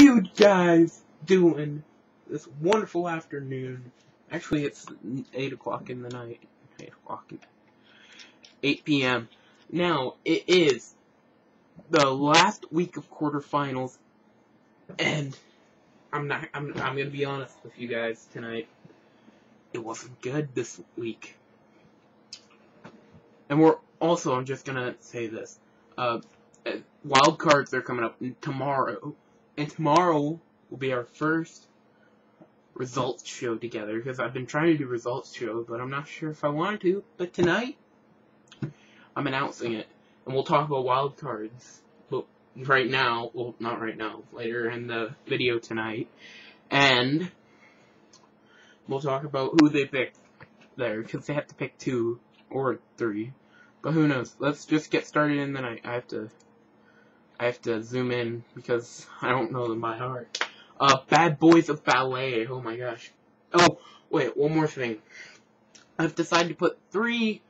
you guys doing this wonderful afternoon? Actually, it's 8 o'clock in the night. 8 p.m. Now, it is the last week of quarterfinals, and I'm gonna be honest with you guys tonight. It wasn't good this week. And I'm just gonna say this. Wild cards are coming up tomorrow. And tomorrow will be our first results show together. Because I've been trying to do results shows, but I'm not sure if I wanted to. But tonight, I'm announcing it. And we'll talk about wild cards. But right now, well, not right now. Later in the video tonight. And we'll talk about who they picked there. Because they have to pick 2 or 3. But who knows? Let's just get started in the night. I have to zoom in because I don't know them by heart. Bad Boys of Ballet. Oh my gosh. Oh, wait, one more thing. I've decided to put 3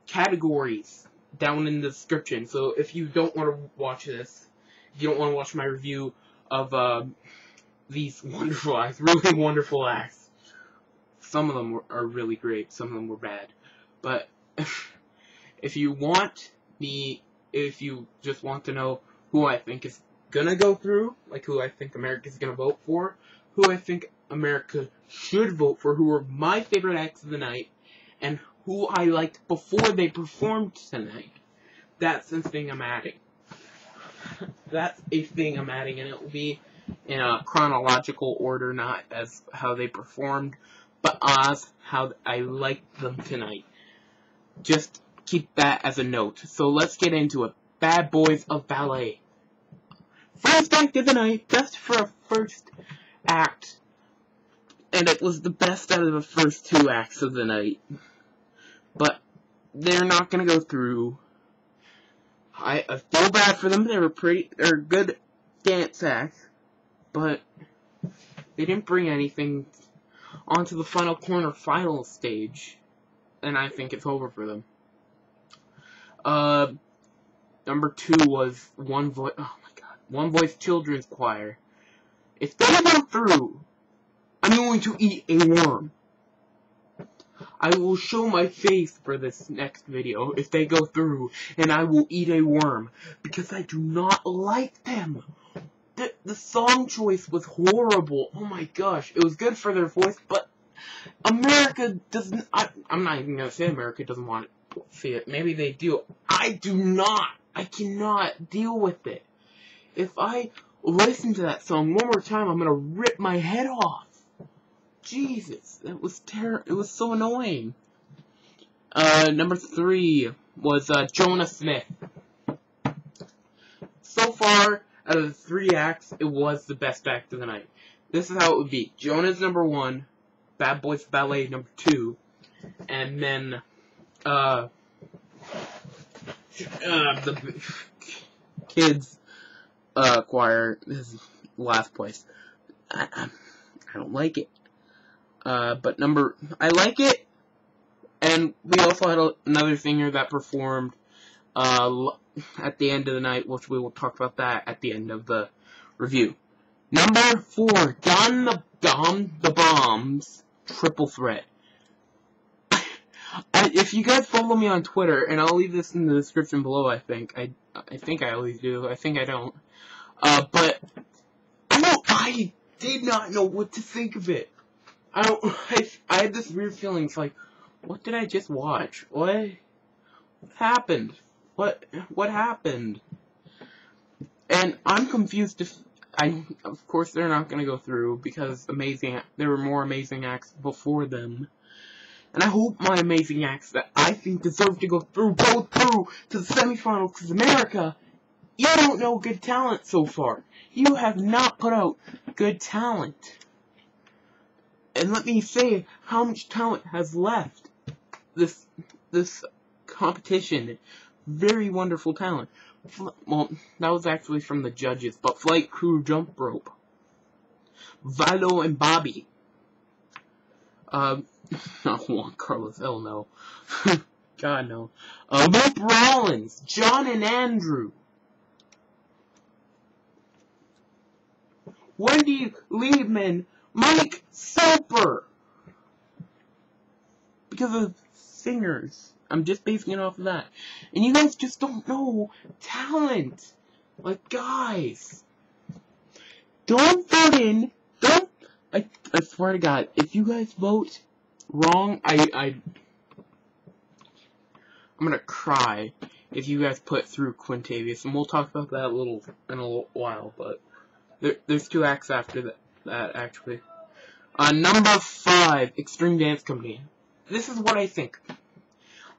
categories down in the description. So if you don't want to watch this, if you don't want to watch my review of these wonderful acts, really wonderful acts. Some of them are really great. Some of them were bad. But if you just want to know who I think is gonna go through, like who I think America's gonna vote for, who I think America should vote for, who are my favorite acts of the night, and who I liked before they performed tonight, that's the thing I'm adding. That's a thing I'm adding, and it will be in a chronological order, not as how they performed, but as how I liked them tonight. Just keep that as a note. So let's get into it. Bad Boys of Ballet. First act of the night, best for a first act. And it was the best out of the first 2 acts of the night. But they're not going to go through. I feel bad for them. They're good dance acts. But they didn't bring anything onto the final quarterfinals stage. And I think it's over for them. Number 2 was One Voice Children's Choir. If they go through, I'm going to eat a worm. I will show my face for this next video if they go through, and I will eat a worm. Because I do not like them. The song choice was horrible. Oh my gosh. It was good for their voice, but America doesn't... I'm not even going to say America doesn't want to see it. Maybe they do. I do not. I cannot deal with it. If I listen to that song one more time, I'm going to rip my head off. Jesus. That was terrible. It was so annoying. Number 3 was Jonah Smith. So far, out of the 3 acts, it was the best act of the night. This is how it would be. Jonah's number 1. Bad Boys Ballet number 2, and then the kids choir is last place. I don't like it, but I like it, and we also had another singer that performed at the end of the night, which we will talk about that at the end of the review. Number 4, Don the Bombs. Triple threat. If you guys follow me on Twitter, and I'll leave this in the description below, I think I always do. I think I don't. But I did not know what to think of it. I had this weird feeling. It's like, what did I just watch? What happened? What happened? And I'm confused. Of course, they're not going to go through because there were more amazing acts before them. And I hope my amazing acts that I think deserve to go through to the semifinals, because America, you don't know good talent so far. You have not put out good talent. And let me say how much talent has left this competition. Very wonderful talent. Well, that was actually from the judges, but Flight Crew Jump Rope. Vilo and Bobby. Juan Carlos, hell no. God no. Luke Rollins, John and Andrew. Wendy Liebman, Mike Soper. Because of singers. I'm just basing it off of that. And you guys just don't know talent. Like, guys. Don't vote in. I swear to God, if you guys vote wrong, I'm gonna cry if you guys put through Quintavious, and we'll talk about that in a little while, but there's 2 acts after that actually. Number 5, Extreme Dance Company. This is what I think.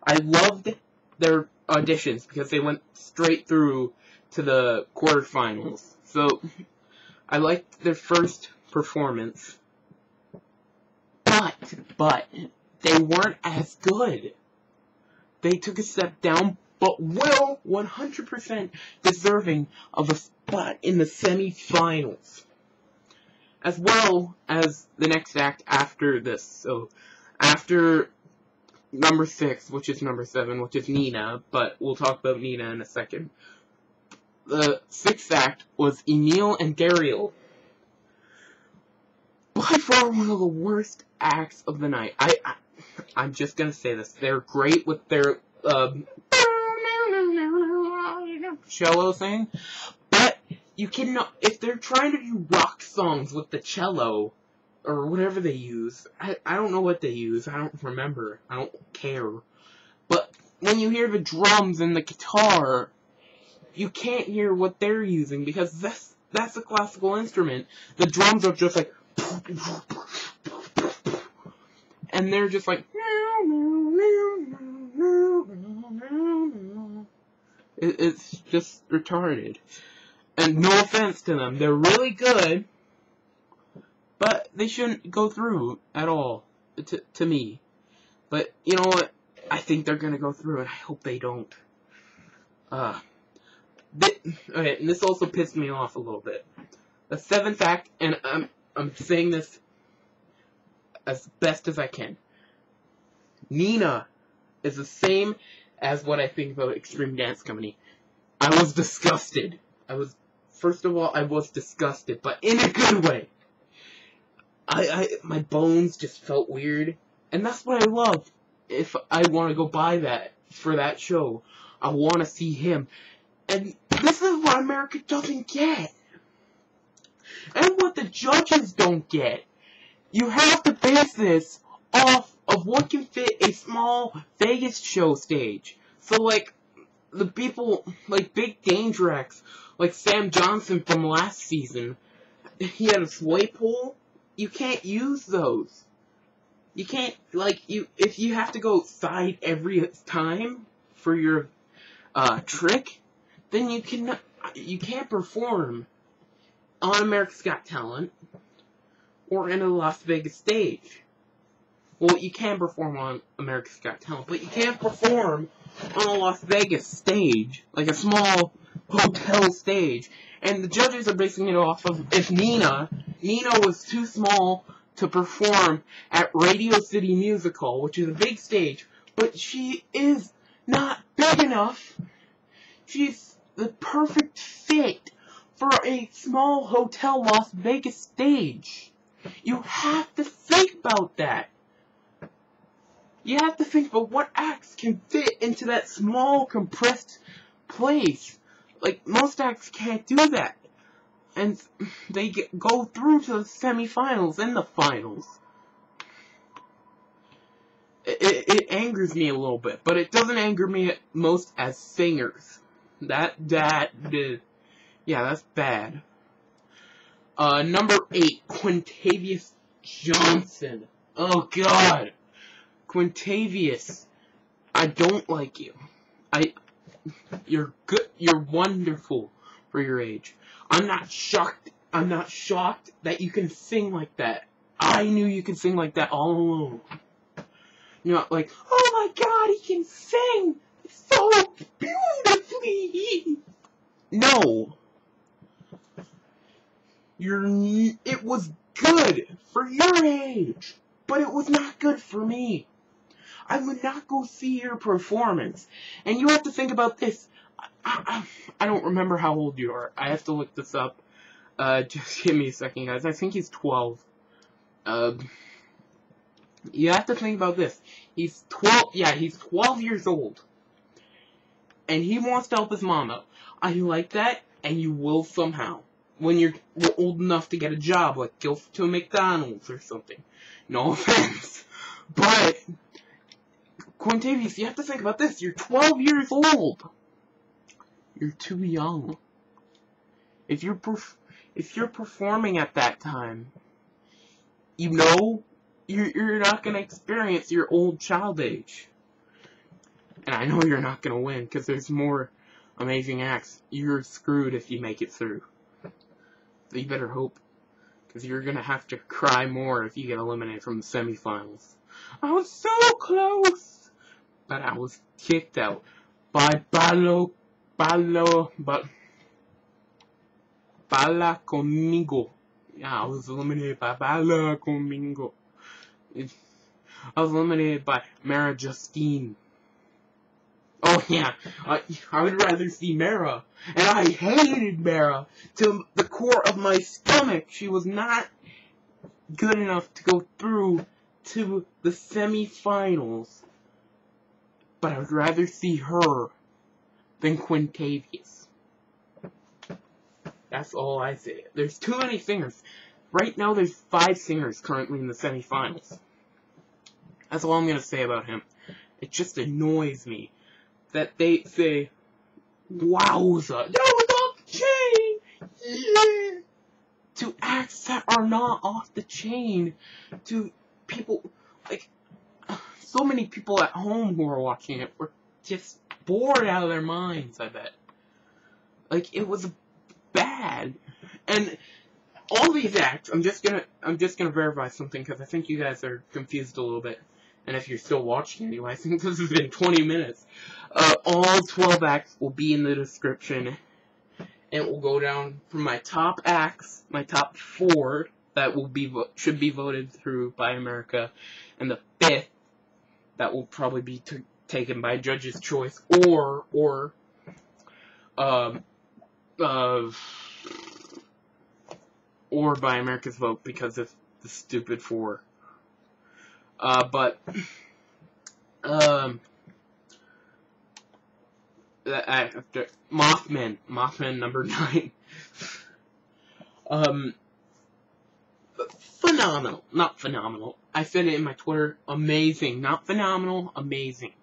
I loved their auditions because they went straight through to the quarterfinals. So I liked their first performance, but they weren't as good. They took a step down, but will 100% deserving of a spot in the semi-finals, as well as the next act after this. So after number 6, which is number 7, which is Nina, but we'll talk about Nina in a second. The 6th act was Emil and Dariel. By far one of the worst acts of the night. I'm just gonna say this. They're great with their cello thing, but you cannot, if they're trying to do rock songs with the cello or whatever they use. I don't know what they use. I don't remember. I don't care. But when you hear the drums and the guitar, you can't hear what they're using because that's a classical instrument. The drums are just like, and they're just like, it's just retarded. And no offense to them, they're really good, but they shouldn't go through at all, to me. But you know what? I think they're gonna go through, and I hope they don't. Okay, and this also pissed me off a little bit. The 7th act, and I'm saying this as best as I can. Nina is the as what I think about Extreme Dance Company. I was disgusted. First of all, I was disgusted, but in a good way. My bones just felt weird, and that's what I love. If I want to go buy that for that show, I want to see him. And this is what America doesn't get. And what the judges don't get. You have to base this off of what can fit a small Vegas show stage. So, like, the people, like Big Danger X, like Sam Johnson from last season, he had a sway pole. You can't use those. You can't, like, if you have to go side every time for your trick, then you can't perform on America's Got Talent or in a Las Vegas stage. Well, you can perform on America's Got Talent, but you can't perform on a Las Vegas stage, like a small hotel stage. And the judges are basing it off of if Nina was too small to perform at Radio City Music Hall, which is a big stage, but she is not big enough. She's the perfect fit for a small hotel Las Vegas stage. You have to think about that. You have to think about what acts can fit into that small, compressed place. Like, most acts can't do that. And they go through to the semifinals and the finals. It angers me a little bit, but it doesn't anger me most as singers. Yeah, that's bad. Number 8, Quintavious Johnson. Oh, God. Quintavious, I don't like you. You're good. You're wonderful for your age. I'm not shocked that you can sing like that. I knew you could sing like that all along. You're not like, oh my God, he can sing so beautifully. No. It was good for your age, but it was not good for me. I would not go see your performance. And you have to think about this. I don't remember how old you are. I have to look this up. Just give me a second, guys. I think he's 12. You have to think about this. He's 12, yeah, he's 12 years old. And he wants to help his mom out. I like that, and you will somehow. When you're old enough to get a job, like go to a McDonald's or something. No offense. But, Quintavious, you have to think about this. You're 12 years old. You're too young. If you're performing at that time, you know you're not going to experience your old child age. And I know you're not going to win, because there's more amazing acts. You're screwed if you make it through. So you better hope, because you're going to have to cry more if you get eliminated from the semifinals. I was so close! But I was kicked out by Bala Conmigo. Yeah, I was eliminated by Bala Conmigo. I was eliminated by Mara Justine. Oh yeah, I would rather see Mara. And I hated Mara to the core of my stomach. She was not good enough to go through to the semifinals. But I would rather see her than Quintavious. That's all I say. There's too many singers. Right now there's 5 singers currently in the semifinals. That's all I'm going to say about him. It just annoys me that they say, wowza, that was off the chain! Yeah! To acts that are not off the chain. To people, like, so many people at home who are watching it were just bored out of their minds, I bet. Like, it was bad. And all these acts, I'm just gonna verify something, because I think you guys are confused a little bit. And if you're still watching anyway, I think this has been 20 minutes. All 12 acts will be in the description. And it will go down from my top acts, my top 4, that will be should be voted through by America, and the 5th that will probably be taken by judge's choice, or by America's vote, because of the stupid 4. After Mothmen number 9. Phenomenal, not phenomenal. I said it in my Twitter, amazing, not phenomenal, amazing.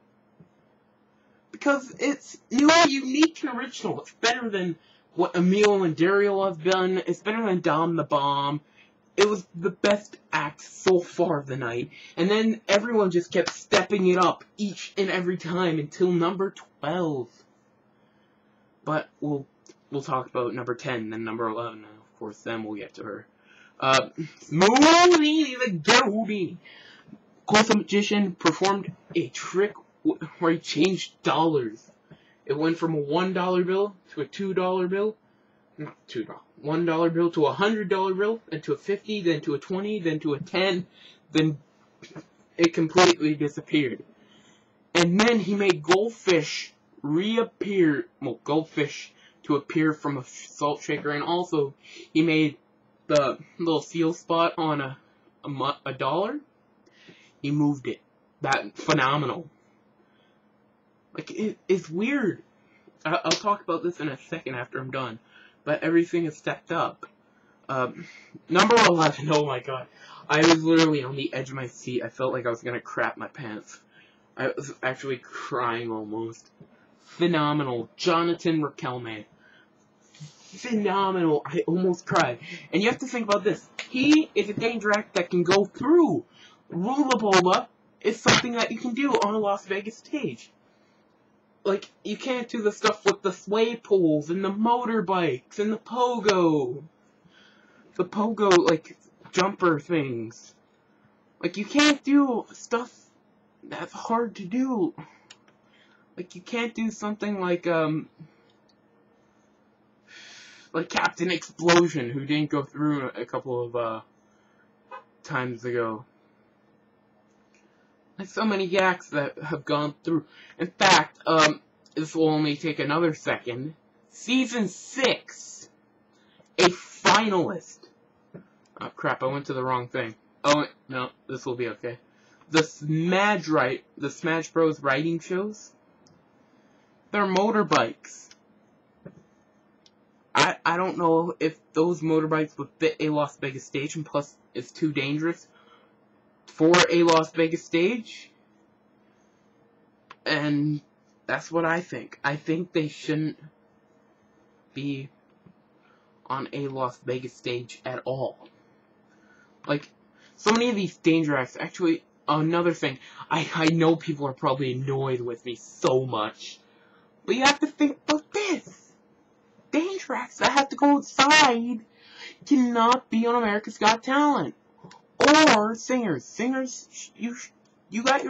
Because it's new, unique, and original. It's better than what Emil and Dariel have done. It's better than Dom the Bomb. It was the best act so far of the night. And then everyone just kept stepping it up each and every time until number 12. But we'll talk about number 10, then number 11. And of course, then we'll get to her. Smoothini the Goldie. Of course, the magician performed a trick where he changed dollars. It went from a $1 bill to a $2 bill. Not $2. $1 bill to a $100 bill, then to a $50, then to a $20, then to a $10, then it completely disappeared. And then he made goldfish reappear, well, goldfish to appear from a salt shaker, and also he made the little seal spot on a dollar. He moved it. That phenomenal. Like, it's weird. I'll talk about this in a second after I'm done. But everything is stepped up. Number 11, oh my god. I was literally on the edge of my seat. I felt like I was gonna crap my pants. I was actually crying almost. Phenomenal. Jonatan Riquelme. Phenomenal. I almost cried. And you have to think about this. He is a danger act that can go through. Rula Bola is something that you can do on a Las Vegas stage. Like, you can't do the stuff with the sway poles and the motorbikes and the pogo. The pogo, like, jumper things. Like, you can't do stuff that's hard to do. Like, you can't do something like Captain Explosion, who didn't go through a couple of, times ago. Like, so many acts that have gone through. In fact, this will only take another second. Season 6, a finalist. Oh crap, I went to the wrong thing. Oh, no, this will be okay. The Smash Bros. Riding shows, they're motorbikes. I don't know if those motorbikes would fit a Las Vegas stage, and plus it's too dangerous for a Las Vegas stage. And that's what I think. I think they shouldn't be on a Las Vegas stage at all. Like, so many of these danger acts, actually, another thing, I know people are probably annoyed with me so much, but you have to think about this. Danger acts that have to go outside cannot be on America's Got Talent. Or singers. Singers, you got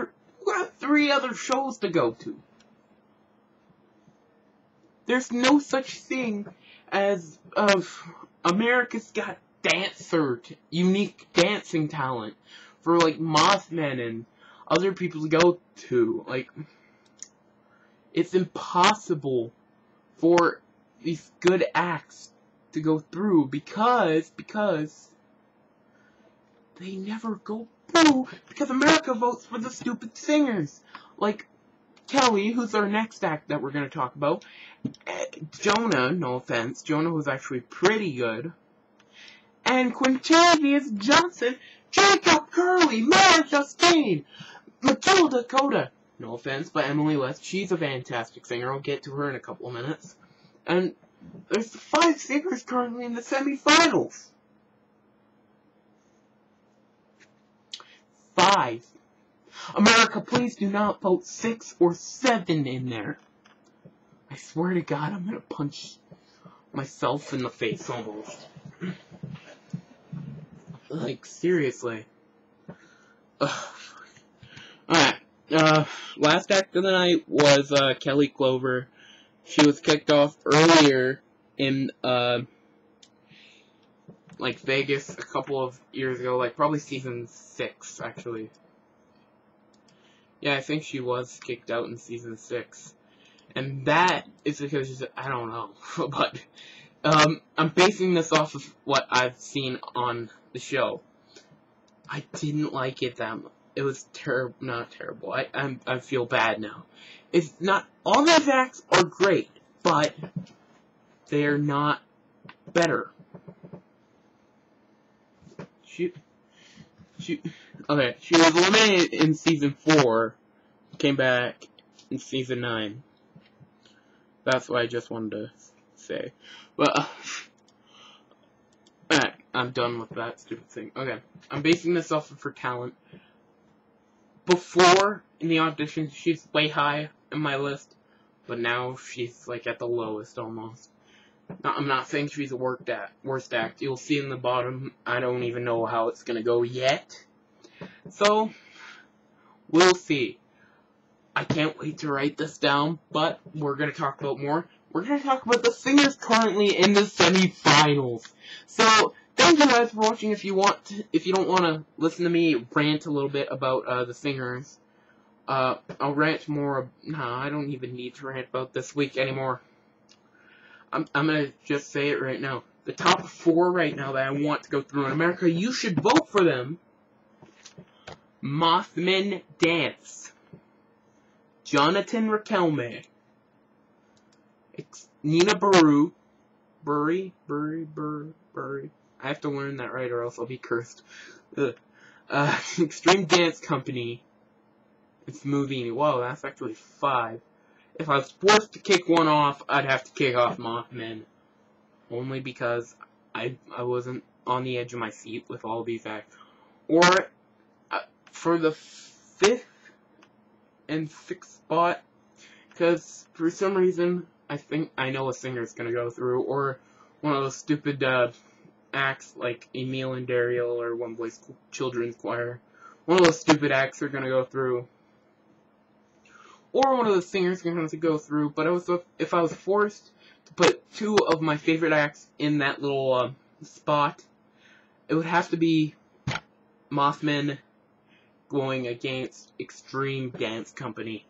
3 other shows to go to. There's no such thing as America's Got Dancer, unique dancing talent for like Mothmen and other people to go to. Like, it's impossible for these good acts to go through because they never go through because America votes for the stupid singers. Like Kelli, who's our next act that we're going to talk about. Jonah, no offense, Jonah was actually pretty good. And Quintavious Johnson, Jacob Curley, Mara Justine, Matilda Coda. No offense, but Emily West, she's a fantastic singer. I'll get to her in a couple of minutes. And there's 5 singers currently in the semifinals. 5. America, please do not vote 6 or 7 in there. I swear to God, I'm gonna punch myself in the face almost. Like, seriously. Alright, last act of the night was Kelli Glover. She was kicked off earlier in, like, Vegas a couple of years ago, like, probably season 6, actually. Yeah, I think she was kicked out in season 6. And that is because, I don't know, but, I'm basing this off of what I've seen on the show. I didn't like it that much. It was not terrible. I feel bad now. It's not, all those acts are great, but they're not better. Okay, she was eliminated in season 4, came back in season 9. That's what I just wanted to say. But, alright, I'm done with that stupid thing. Okay, I'm basing this off of her talent. Before, in the audition, she's way high in my list, but now she's, like, at the lowest, almost. Now, I'm not saying she's a worst act. You'll see in the bottom, I don't even know how it's gonna go yet. So, we'll see. I can't wait to write this down, but we're gonna talk about more. We're gonna talk about the singers currently in the semifinals. So, thank you guys for watching. If you don't want to listen to me rant a little bit about the singers, I'll rant more. Nah, I don't even need to rant about this week anymore. I'm gonna just say it right now. The top 4 right now that I want to go through in America, you should vote for them. Mothmen Dance, Jonatan Riquelme, Nina Burri. I have to learn that right or else I'll be cursed. Extreme Dance Company. It's Smoothini. Whoa, that's actually 5. If I was forced to kick one off, I'd have to kick off Mothmen. Only because I wasn't on the edge of my seat with all these acts. Or, for the 5th and 6th spot, because for some reason, I think I know a singer's gonna go through, or one of those stupid, acts like Emil and Dariel or One Voice Children's Choir. One of those stupid acts are gonna go through. Or one of the singers are going to go through, but if I was forced to put 2 of my favorite acts in that little spot, it would have to be Mothmen going against Extreme Dance Company.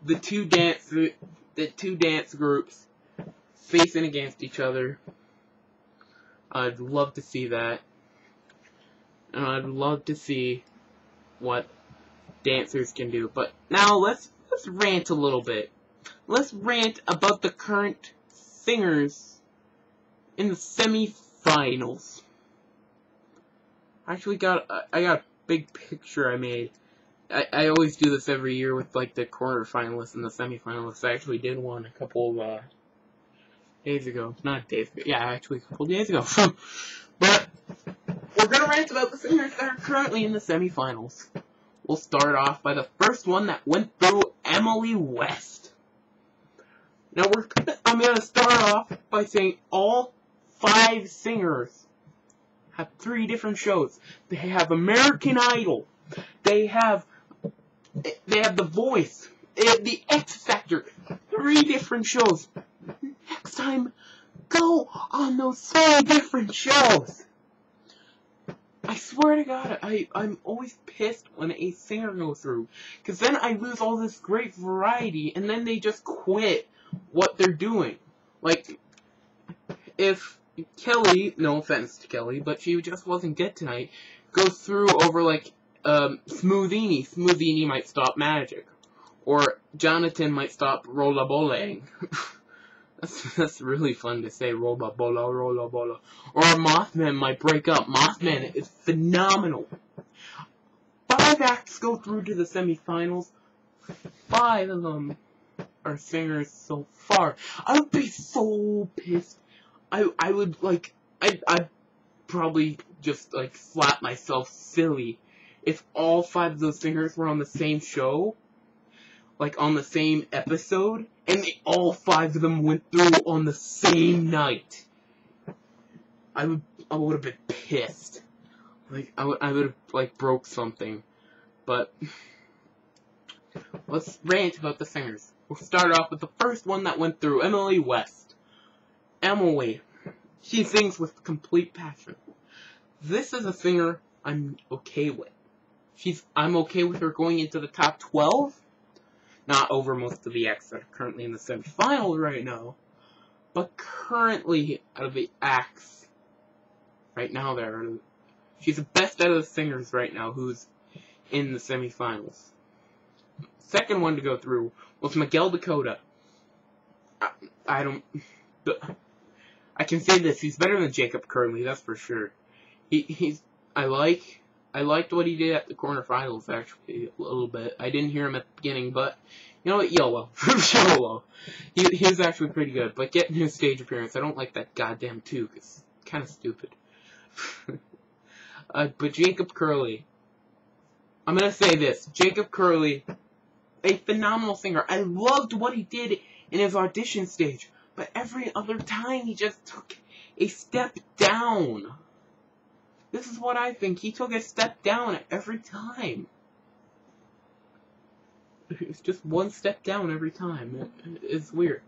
The two dance groups facing against each other. I'd love to see that. And I'd love to see what dancers can do. But now let's rant a little bit. Let's rant about the current singers in the semi-finals. I got a big picture I made. I always do this every year with like the quarterfinalists and the semi-finalists. I actually did one a couple of days ago. Not days ago. Yeah, actually a couple days ago. But we're gonna rant about the singers that are currently in the semi-finals. We'll start off by the first one that went through, Emily West. Now I'm gonna start off by saying all 5 singers have 3 different shows. They have American Idol. They have The Voice. They have the X Factor. 3 different shows. Next time, go on those 3 different shows. I swear to God, I'm always pissed when a singer goes through. Because then I lose all this great variety, and then they just quit what they're doing. Like, if Kelli, no offense to Kelli, but she just wasn't good tonight, goes through over, like, Smoothini might stop Magic. Or Jonatan might stop rollerbowling. That's really fun to say, rollerbola. Or Mothmen might break up. Mothmen is phenomenal. 5 acts go through to the semifinals. 5 of them are singers so far. I would be so pissed. I would, like, I'd probably just, like, slap myself silly if all 5 of those singers were on the same show, like, on the same episode, and all 5 of them went through on the same night. I would have been pissed. Like, I would have, like, broke something. But let's rant about the singers. We'll start off with the first one that went through, Emily West. Emily. She sings with complete passion. This is a singer I'm okay with. I'm okay with her going into the top 12. Not over most of the acts that are currently in the semifinals right now. But currently, out of the acts right now, she's the best out of the singers right now who's in the semifinals. Second one to go through was Miguel Dakota. I can say this, he's better than Jacob Curley, that's for sure. I liked what he did at the quarterfinals, actually, a little bit. I didn't hear him at the beginning, but, you know what, YOLO. YOLO. He was actually pretty good, but getting his stage appearance, I don't like that goddamn toque. It's kind of stupid. But Jacob Curley, I'm gonna say this. Jacob Curley, a phenomenal singer. I loved what he did in his audition stage, but every other time he just took a step down. This is what I think. He took a step down every time. It's just one step down every time. It's weird.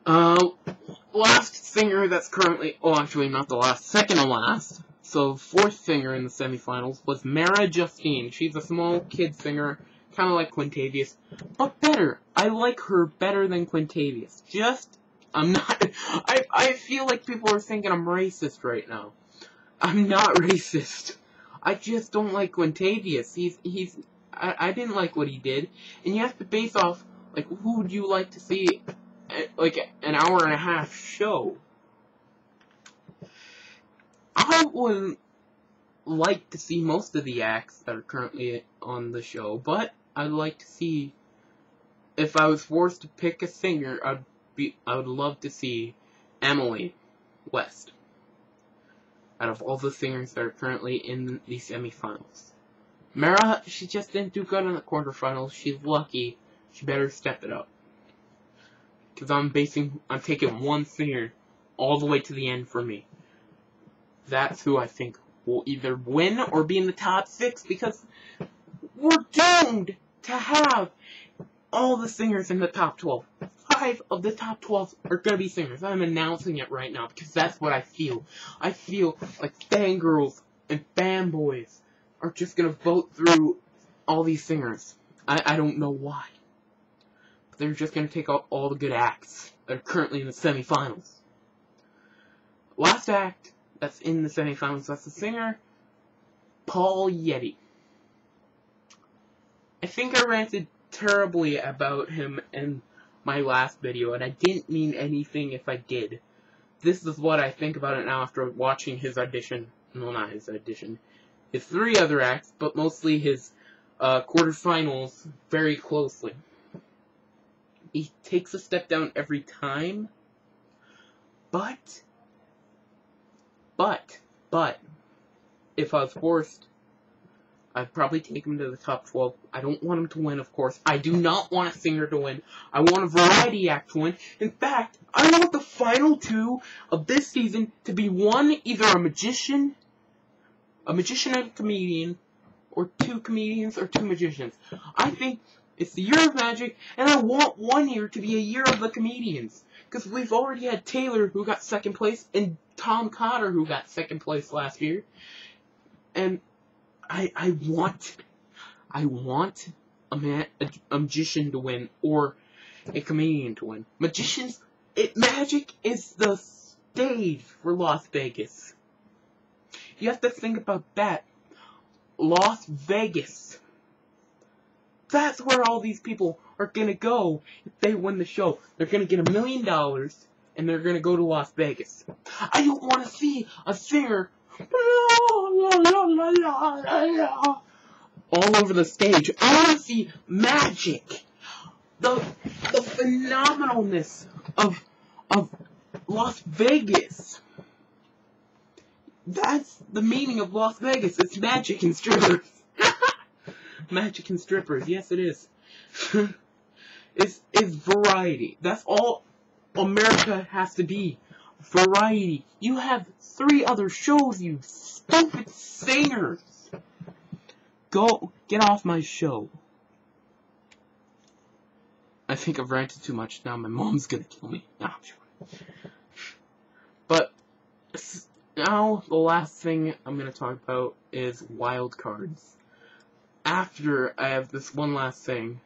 Last singer that's currently... Oh, actually, not the last. Second to last. So, 4th singer in the semifinals was Mara Justine. She's a small kid singer, kind of like Quintavious, but better. I like her better than Quintavious. I'm not... I feel like people are thinking I'm racist right now. I'm not racist. I just don't like Quintavious. I didn't like what he did. And you have to base off, like, who would you like to see, like, an hour and a half show? I would like to see most of the acts that are currently on the show, but I'd like to see, if I was forced to pick a singer, I would love to see Emily West. Out of all the singers that are currently in the semifinals. Mara, she just didn't do good in the quarterfinals. She's lucky. She better step it up. Because I'm taking one singer all the way to the end for me. That's who I think will either win or be in the top 6, because we're doomed to have all the singers in the top 12. 5 of the top 12 are going to be singers. I'm announcing it right now because that's what I feel. I feel like fangirls and fanboys are just going to vote through all these singers. I don't know why. But they're just going to take out all the good acts that are currently in the semifinals. Last act that's in the semifinals, that's the singer, Paul Yeti. I think I ranted terribly about him in my last video, and I didn't mean anything if I did. This is what I think about it now after watching his audition. Well, not his audition. His 3 other acts, but mostly his quarterfinals very closely. He takes a step down every time, but, if I was forced, I'd probably take him to the top 12. I don't want him to win, of course. I do not want a singer to win. I want a variety act to win. In fact, I want the final 2 of this season to be one, either a magician and a comedian, or 2 comedians or 2 magicians. I think it's the year of magic, and I want one year to be a year of the comedians. Because we've already had Taylor, who got 2nd place, and Tom Cotter, who got 2nd place last year. And I want a magician to win, or a comedian to win. Magic is the stage for Las Vegas. You have to think about that. Las Vegas. That's where all these people are gonna go if they win the show. They're gonna get $1 million, and they're gonna go to Las Vegas. I don't want to see a singer all over the stage. I want to see magic. The phenomenalness of Las Vegas. That's the meaning of Las Vegas. It's magic and strippers. Magic and strippers. Yes, it is. It's variety. That's all America has to be. Variety. You have 3 other shows, you stupid singers. Go, get off my show. I think I've ranted too much now. My mom's gonna kill me. No, I'm joking. But now the last thing I'm gonna talk about is wild cards. After I have this one last thing.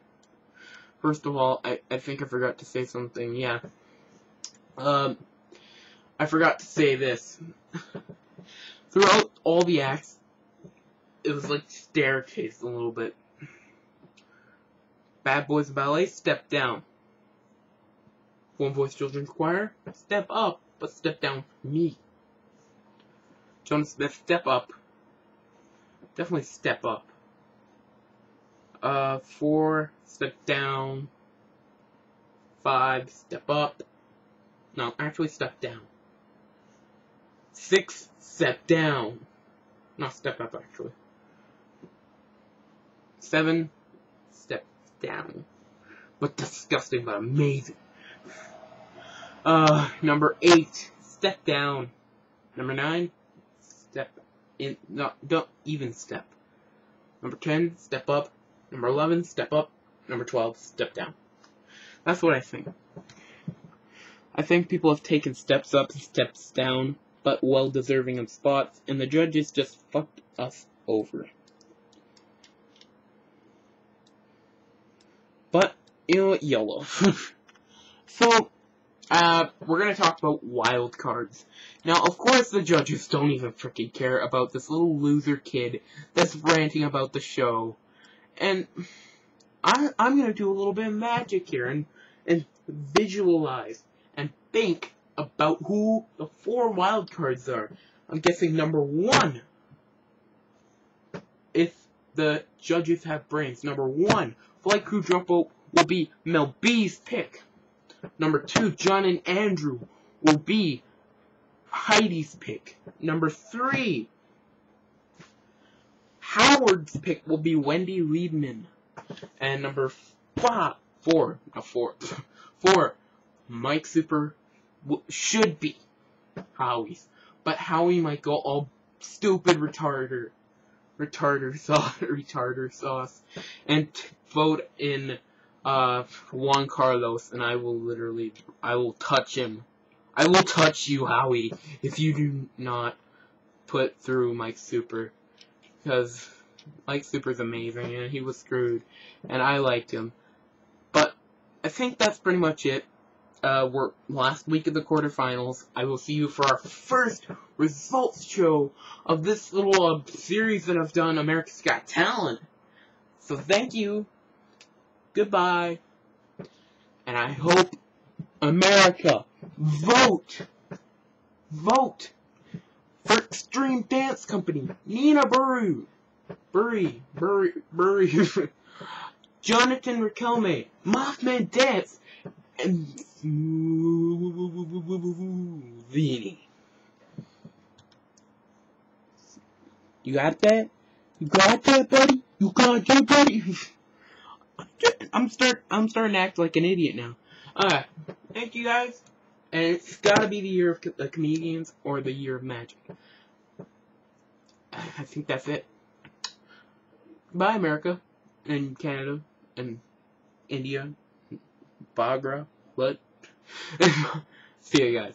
First of all, I think I forgot to say something. Yeah. I forgot to say this. Throughout all the acts, it was like staircase a little bit. Bad Boys of Ballet, step down. One Voice Children's Choir, step up, but step down for me. Jonah Smith, step up. Definitely step up. 4, step down. 5, step up. No, actually step down. 6, step down. Not step up, actually. 7, step down. But disgusting, but amazing. Number 8, step down. Number 9, step in. No, don't even step. Number 10, step up. Number 11, step up. Number 12, step down. That's what I think. I think people have taken steps up and steps down, but well deserving of spots, and the judges just fucked us over. But, you know what, YOLO. So, we're gonna talk about wild cards. Now, of course, the judges don't even freaking care about this little loser kid that's ranting about the show. And I'm gonna do a little bit of magic here and visualize and think about who the 4 wild cards are. I'm guessing number 1, if the judges have brains. Number 1, Flight Crew Dropout will be Mel B's pick. Number 2, John and Andrew will be Heidi's pick. Number 3, Howard's pick will be Wendy Liebman. And number 4, Mike Super should be Howie's. But Howie might go all stupid retarder sauce, and vote in Juan Carlos, and I will touch him. I will touch you, Howie, if you do not put through Mike Super. Because Mike Super's amazing, and he was screwed, and I liked him. But I think that's pretty much it. we're last week of the quarterfinals. I will see you for our first results show of this little series that I've done, America's Got Talent. So thank you. Goodbye. And I hope America, vote for Extreme Dance Company, Nina Burri, Jonatan Riquelme, Mothmen Dance, and Smoothini. You got that? You got that, buddy? You got that, buddy? I'm starting to act like an idiot now. Alright, thank you guys. And it's gotta be the year of the comedians or the year of magic. I think that's it. Bye, America, and Canada, and India, Bagra, what? See you guys.